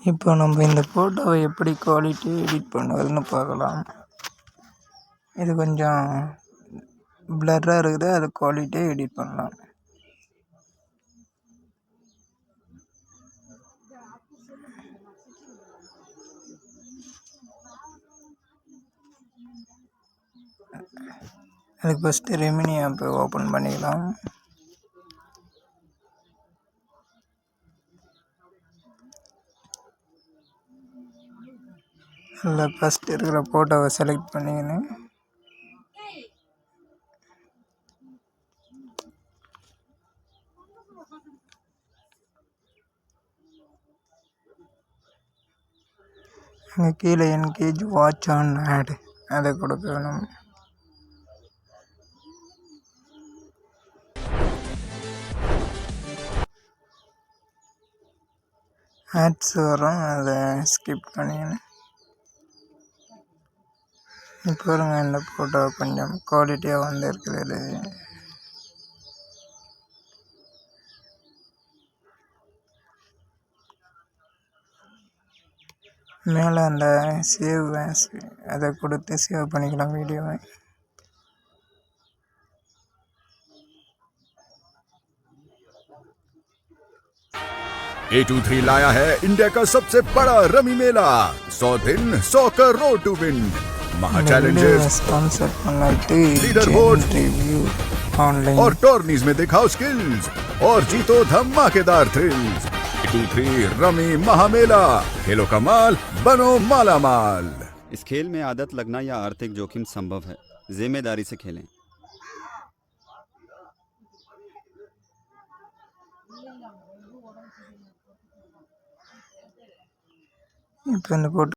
இப்போ நம்ம இந்த ஃபோட்டோவை எப்படி குவாலிட்டி எடிட் பண்ணுறதுன்னு பார்க்கலாம். இது கொஞ்சம் பிளர்ராக இருக்குது, அது குவாலிட்டியாக எடிட் பண்ணலாம். அதுக்கு ஃபஸ்ட்டு ரெமினி ஆப்பை ஓப்பன் பண்ணிக்கலாம். அதில் ஃபஸ்ட்டு இருக்கிற ஃபோட்டோவை செலக்ட் பண்ணிக்கின்னு அங்கே கீழே என்கேஜ் வாட்ச் ஆன் ஆட் அதை கொடுக்கணும். ஆட்ஸ் வரும், அதை ஸ்கிப் பண்ணிக்கணும். இப்போ பாருங்க, இந்த ஃபோட்டோ கொஞ்சம் குவாலிட்டியாக வந்துருக்குது. மேலே அந்த சேவ் ஆஸ் அதை கொடுத்து சேவ் பண்ணிக்கலாம் வீடியோவை. A23 लाया है इंडिया का सबसे बड़ा रमी मेला। 100 दिन 100 करोड़ टू विन। महा चैलेंजेस, स्पॉन्सर बनाते लीडर बोर्ड रिव्यू ऑनलाइन और टॉर्नीज में दिखाओ स्किल्स और जीतो धमाकेदार थ्रिल्स। A23 रमी महामेला, खेलो का माल बनो माला माल। इस खेल में आदत लगना या आर्थिक जोखिम संभव है, जिम्मेदारी से खेलें। இப்போ இந்த போட்டு